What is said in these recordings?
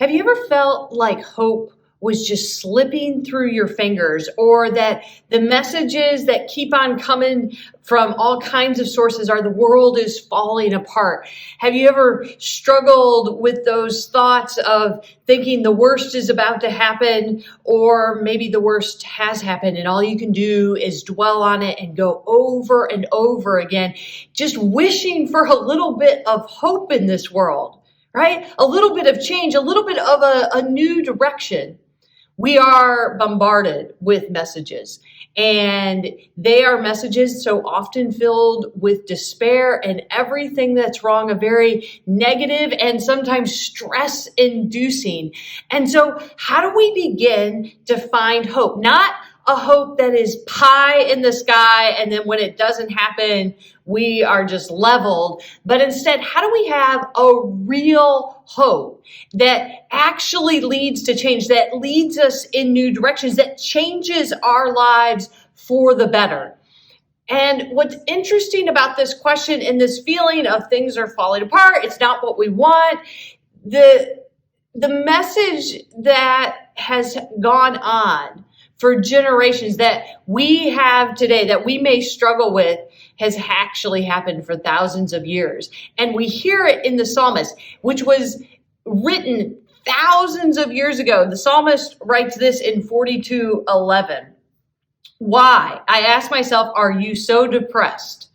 Have you ever felt like hope was just slipping through your fingers, or that the messages that keep on coming from all kinds of sources are the world is falling apart? Have you ever struggled with those thoughts of thinking the worst is about to happen, or maybe the worst has happened and all you can do is dwell on it and go over and over again, just wishing for a little bit of hope in this world? Right? A little bit of change, a little bit of a new direction. We are bombarded with messages, and they are messages so often filled with despair and everything that's wrong, a very negative and sometimes stress inducing. And so how do we begin to find hope? Not a hope that is pie in the sky, and then when it doesn't happen, we are just leveled. But instead, how do we have a real hope that actually leads to change, that leads us in new directions, that changes our lives for the better? And what's interesting about this question and this feeling of things are falling apart, it's not what we want, the message that has gone on for generations that we have today, that we may struggle with, has actually happened for thousands of years. And we hear it in the psalmist, which was written thousands of years ago. The psalmist writes this in 42:11. Why? I ask myself, are you so depressed?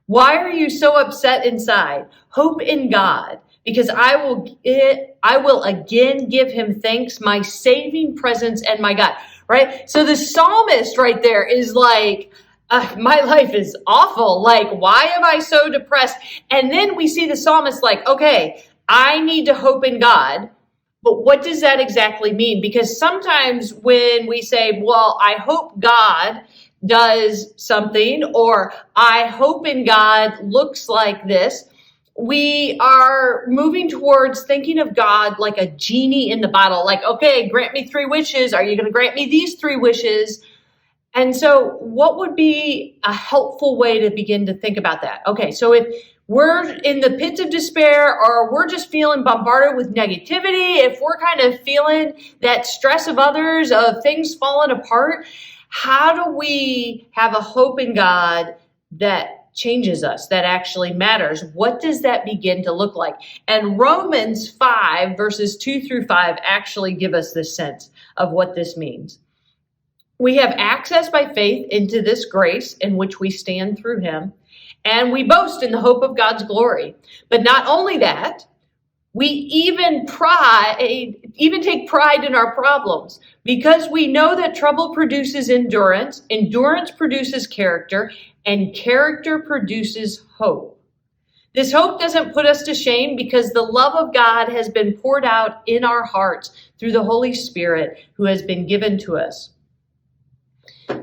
Why are you so upset inside? Hope in God, because I will again give him thanks, my saving presence and my God. Right? So the psalmist right there is like, my life is awful. Like, why am I so depressed? And then we see the psalmist like, okay, I need to hope in God. But what does that exactly mean? Because sometimes when we say, well, I hope God does something, or I hope in God looks like this, we are moving towards thinking of God like a genie in the bottle. Like, okay, grant me 3 wishes. Are you going to grant me these 3 wishes? And so what would be a helpful way to begin to think about that? Okay, so if we're in the pits of despair, or we're just feeling bombarded with negativity, if we're kind of feeling that stress of others, of things falling apart, how do we have a hope in God that changes us, that actually matters? What does that begin to look like? And Romans 5 verses 2-5 actually give us this sense of what this means. We have access by faith into this grace in which we stand through him, and we boast in the hope of God's glory. But not only that, we even take pride in our problems, because we know that trouble produces endurance, endurance produces character, and character produces hope. This hope doesn't put us to shame, because the love of God has been poured out in our hearts through the Holy Spirit who has been given to us.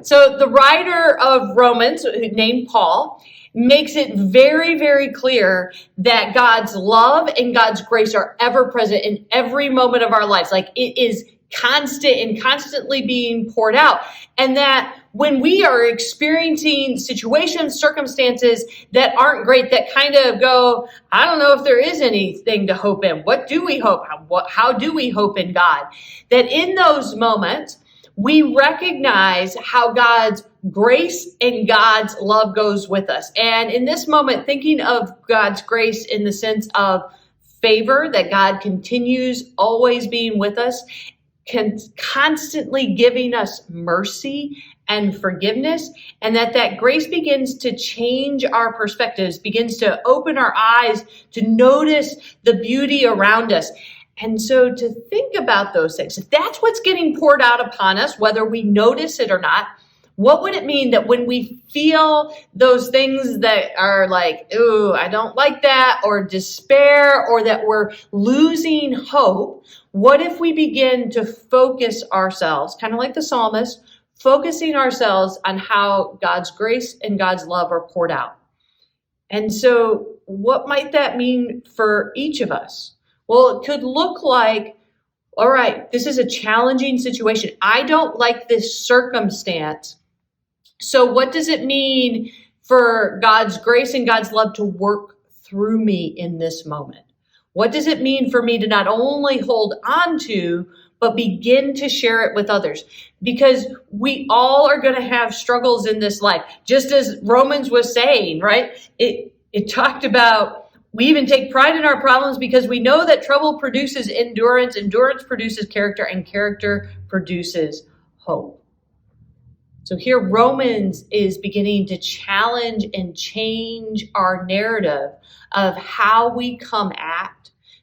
So the writer of Romans, named Paul, makes it very, very clear that God's love and God's grace are ever present in every moment of our lives. Like, it is constant and constantly being poured out. And that when we are experiencing situations, circumstances that aren't great, that kind of go, I don't know if there is anything to hope in. What do we hope? How do we hope in God? That in those moments, we recognize how God's grace and God's love goes with us. And in this moment, thinking of God's grace in the sense of favor, that God continues always being with us, constantly giving us mercy and forgiveness, and that grace begins to change our perspectives, begins to open our eyes to notice the beauty around us. And so to think about those things, if that's what's getting poured out upon us, whether we notice it or not, what would it mean that when we feel those things that are like, ooh, I don't like that, or despair, or that we're losing hope, what if we begin to focus ourselves, kind of like the psalmist, focusing ourselves on how God's grace and God's love are poured out? And so what might that mean for each of us? Well, it could look like, all right, this is a challenging situation. I don't like this circumstance. So what does it mean for God's grace and God's love to work through me in this moment? What does it mean for me to not only hold on to, but begin to share it with others? Because we all are going to have struggles in this life. Just as Romans was saying, right? It talked about, we even take pride in our problems because we know that trouble produces endurance, endurance produces character, and character produces hope. So here Romans is beginning to challenge and change our narrative of how we come at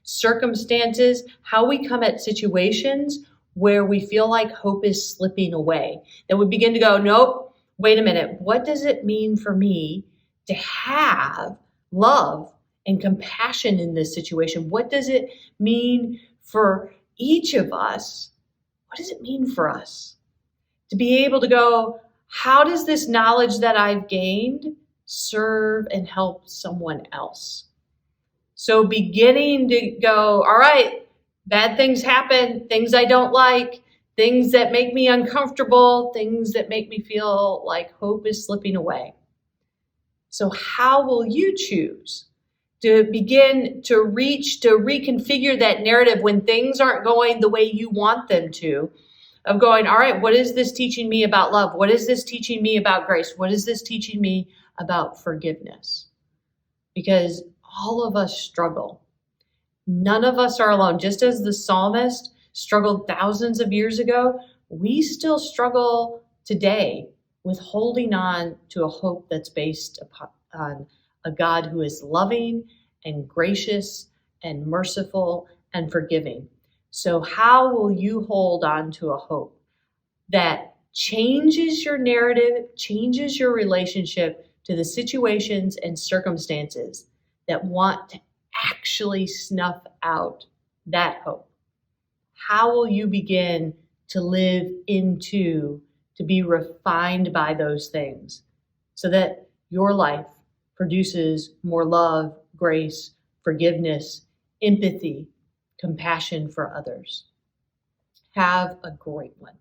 circumstances, how we come at situations where we feel like hope is slipping away. That we begin to go, nope, wait a minute. What does it mean for me to have love and compassion in this situation? What does it mean for each of us? What does it mean for us to be able to go, how does this knowledge that I've gained serve and help someone else? So beginning to go, all right, bad things happen, things I don't like, things that make me uncomfortable, things that make me feel like hope is slipping away. So how will you choose to begin to reach, to reconfigure that narrative when things aren't going the way you want them to, of going, all right, what is this teaching me about love? What is this teaching me about grace? What is this teaching me about forgiveness? Because all of us struggle. None of us are alone. Just as the psalmist struggled thousands of years ago, we still struggle today with holding on to a hope that's based upon a God who is loving and gracious and merciful and forgiving. So how will you hold on to a hope that changes your narrative, changes your relationship to the situations and circumstances that want to actually snuff out that hope? How will you begin to live into, to be refined by those things so that your life produces more love, grace, forgiveness, empathy, compassion for others? Have a great one.